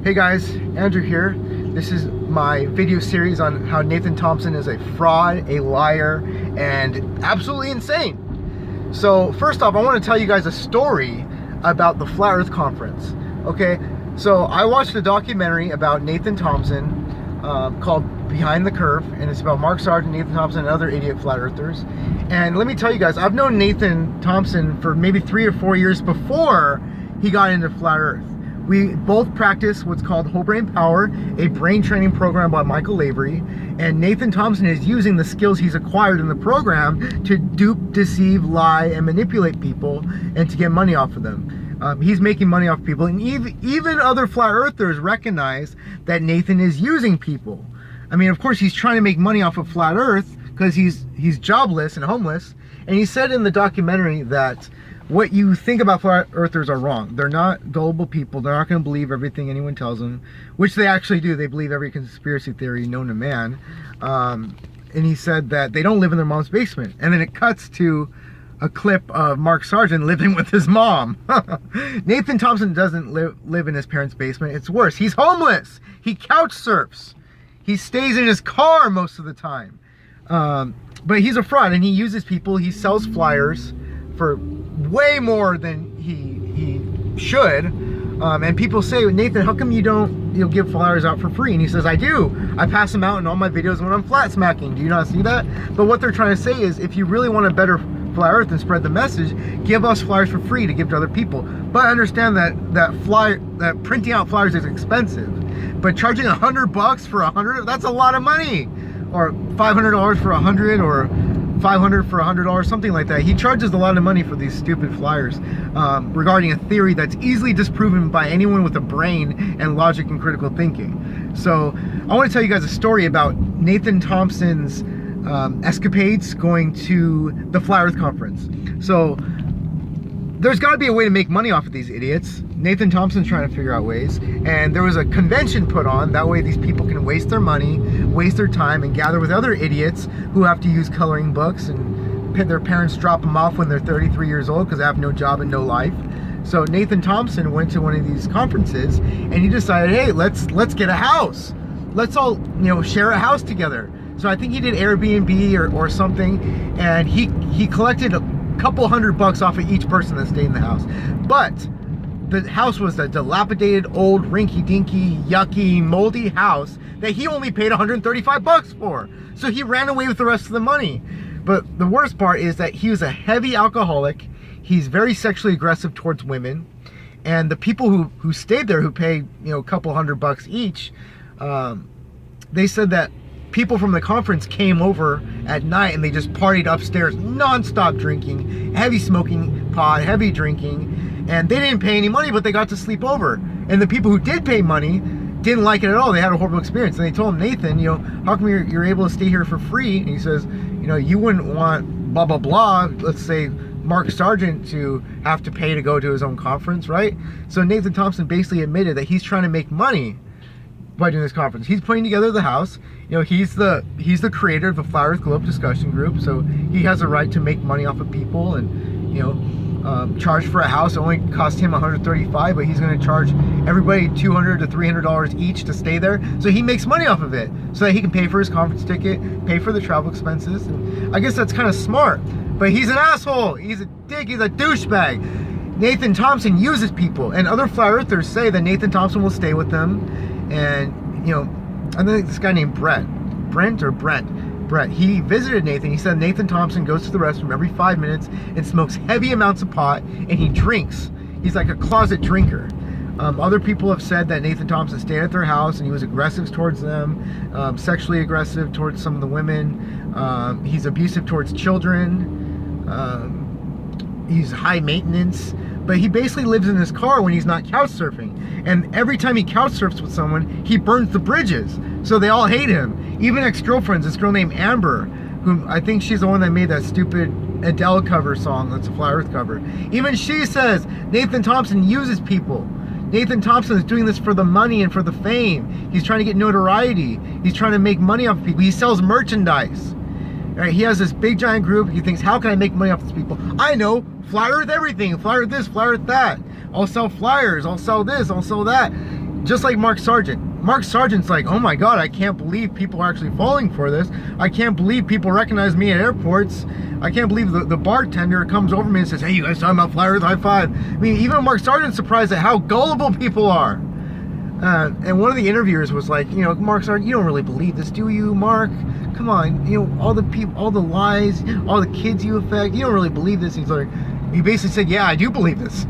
Hey guys, Andrew here. This is my video series on how Nathan Thompson is a fraud, a liar, and absolutely insane. So first off, I want to tell you guys a story about the Flat Earth Conference. Okay, so I watched a documentary about Nathan Thompson called Behind the Curve, and it's about Mark Sargent, Nathan Thompson, and other idiot flat earthers. And let me tell you guys, I've known Nathan Thompson for maybe 3 or 4 years before he got into Flat Earth. We both practice what's called Whole Brain Power, a brain training program by Michael Lavery, and Nathan Thompson is using the skills he's acquired in the program to dupe, deceive, lie, and manipulate people and to get money off of them. He's making money off people, and even other flat earthers recognize that Nathan is using people. I mean, of course, he's trying to make money off of Flat Earth because he's jobless and homeless, and he said in the documentary that what you think about flat earthers are wrong. They're not gullible people. They're not going to believe everything anyone tells them, which they actually do. They believe every conspiracy theory known to man. And he said that they don't live in their mom's basement. And then it cuts to a clip of Mark Sargent living with his mom. Nathan Thompson doesn't live in his parents' basement. It's worse. He's homeless. He couch surfs. He stays in his car most of the time. But he's a fraud, and he uses people. He sells flyers for way more than he should, and people say, Nathan, how come you don't give flyers out for free? And he says, I do. I pass them out in all my videos when I'm flat smacking. Do you not see that? But what they're trying to say is, if you really want a better Flat Earth and spread the message, give us flyers for free to give to other people. But I understand that printing out flyers is expensive, but charging $100 for 100, that's a lot of money. Or $500 for 100, or $500 for $100, something like that. He charges a lot of money for these stupid flyers regarding a theory that's easily disproven by anyone with a brain and logic and critical thinking. So I want to tell you guys a story about Nathan Thompson's escapades going to the Flat Earth Conference. So there's got to be a way to make money off of these idiots. Nathan Thompson's trying to figure out ways, and there was a convention put on. That way these people can waste their money, waste their time, and gather with other idiots who have to use coloring books, and their parents drop them off when they're 33 years old because they have no job and no life. So Nathan Thompson went to one of these conferences, and he decided, hey, let's get a house. Let's all share a house together. So I think he did Airbnb or something, and he collected a couple $100 off of each person that stayed in the house. But the house was a dilapidated, old, rinky-dinky, yucky, moldy house that he only paid $135 for. So he ran away with the rest of the money. But the worst part is that he was a heavy alcoholic. He's very sexually aggressive towards women. And the people who stayed there, who paid a couple $100 each, they said that people from the conference came over at night and they just partied upstairs, non-stop drinking, heavy smoking pot, heavy drinking, and they didn't pay any money, but they got to sleep over. And the people who did pay money didn't like it at all. They had a horrible experience. And they told him, Nathan, how come you're able to stay here for free? And he says, you wouldn't want blah, blah, blah, let's say Mark Sargent, to have to pay to go to his own conference, right? So Nathan Thompson basically admitted that he's trying to make money by doing this conference. He's putting together the house. He's the creator of the Flat Earth Globe discussion group, so he has a right to make money off of people, and charge for a house. It only cost him $135, but he's going to charge everybody $200 to $300 each to stay there. So he makes money off of it, so that he can pay for his conference ticket, pay for the travel expenses. And I guess that's kind of smart. But he's an asshole. He's a dick. He's a douchebag. Nathan Thompson uses people, and other flat earthers say that Nathan Thompson will stay with them. And I think this guy named Brent, he visited Nathan. He said Nathan Thompson goes to the restroom every 5 minutes and smokes heavy amounts of pot, and he drinks. He's like a closet drinker. Other people have said that Nathan Thompson stayed at their house and he was aggressive towards them, sexually aggressive towards some of the women. He's abusive towards children. He's high maintenance. But he basically lives in his car when he's not couch surfing. And every time he couch surfs with someone, he burns the bridges. So they all hate him. Even ex-girlfriends, this girl named Amber, who I think she's the one that made that stupid Adele cover song that's a Flat Earth cover. Even she says Nathan Thompson uses people. Nathan Thompson is doing this for the money and for the fame. He's trying to get notoriety. He's trying to make money off of people. He sells merchandise. Right? He has this big giant group. He thinks, how can I make money off these people? I know, Flat Earth everything, Flat Earth this, Flat Earth that. I'll sell flyers, I'll sell this, I'll sell that. just like Mark Sargent. Mark Sargent's like, oh my God, I can't believe people are actually falling for this. I can't believe people recognize me at airports. I can't believe the bartender comes over me and says, hey, you guys talking about Flat Earth? High five. I mean, even Mark Sargent's surprised at how gullible people are. And one of the interviewers was like, you know, Mark Sargent, you don't really believe this, do you, Mark? Come on, you know, all the people, all the lies, all the kids you affect, you don't really believe this. He's like, he basically said, yeah, I do believe this.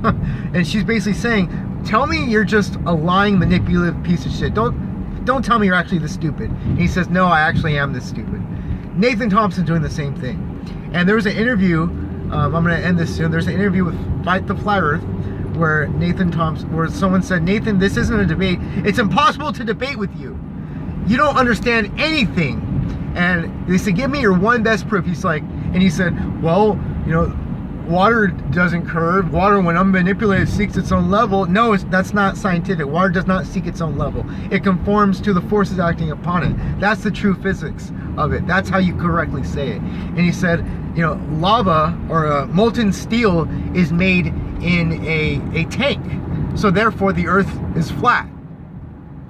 And she's basically saying, tell me you're just a lying, manipulative piece of shit. Don't tell me you're actually this stupid. And he says, no, I actually am this stupid. Nathan Thompson's doing the same thing. And there was an interview, I'm going to end this soon. There's an interview with Fight the Flat Earth where Nathan Thompson, where someone said, Nathan, this isn't a debate. It's impossible to debate with you. You don't understand anything. And they said, give me your one best proof. He's like, and he said, well, you know, water doesn't curve. Water, when unmanipulated, seeks its own level. No, that's not scientific. Water does not seek its own level. It conforms to the forces acting upon it. That's the true physics of it. That's how you correctly say it. And he said, you know, lava or molten steel is made in a tank. So therefore the earth is flat.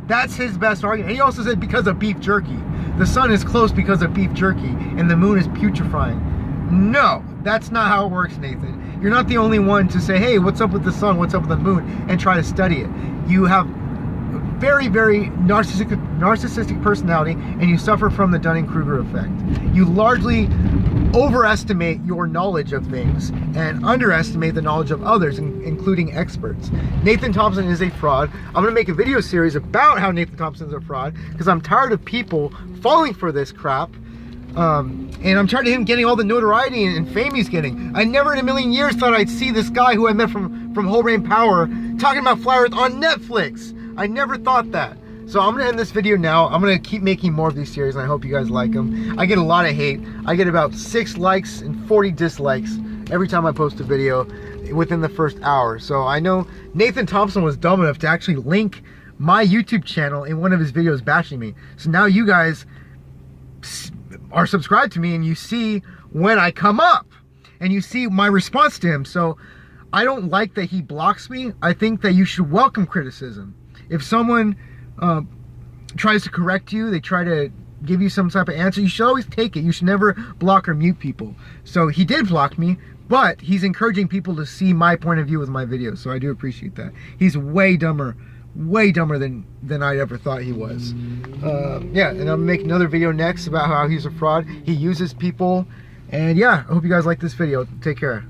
That's his best argument. And he also said because of beef jerky. The sun is close because of beef jerky and the moon is putrefying. No, that's not how it works, Nathan. You're not the only one to say, hey, what's up with the sun, what's up with the moon, and try to study it. You have a very, very narcissistic personality, and you suffer from the Dunning-Kruger effect. You largely overestimate your knowledge of things and underestimate the knowledge of others, including experts. Nathan Thompson is a fraud. I'm going to make a video series about how Nathan Thompson is a fraud, because I'm tired of people falling for this crap. And I'm tired of him getting all the notoriety and fame he's getting. I never in a million years thought I'd see this guy who I met from Whole Brain Power talking about Flat Earth on Netflix. I never thought that. So I'm going to end this video now. I'm going to keep making more of these series, and I hope you guys like them. I get a lot of hate. I get about 6 likes and 40 dislikes every time I post a video within the first hour. So I know Nathan Thompson was dumb enough to actually link my YouTube channel in one of his videos bashing me. So now you guys are subscribed to me and you see when I come up and you see my response to him. So I don't like that he blocks me. I think that you should welcome criticism. If someone tries to correct you, they try to give you some type of answer, you should always take it. You should never block or mute people. So he did block me, but he's encouraging people to see my point of view with my videos. So I do appreciate that. He's way dumber than I ever thought he was. Yeah, and I'll make another video next about how he's a fraud. He uses people. And yeah, I hope you guys like this video. Take care.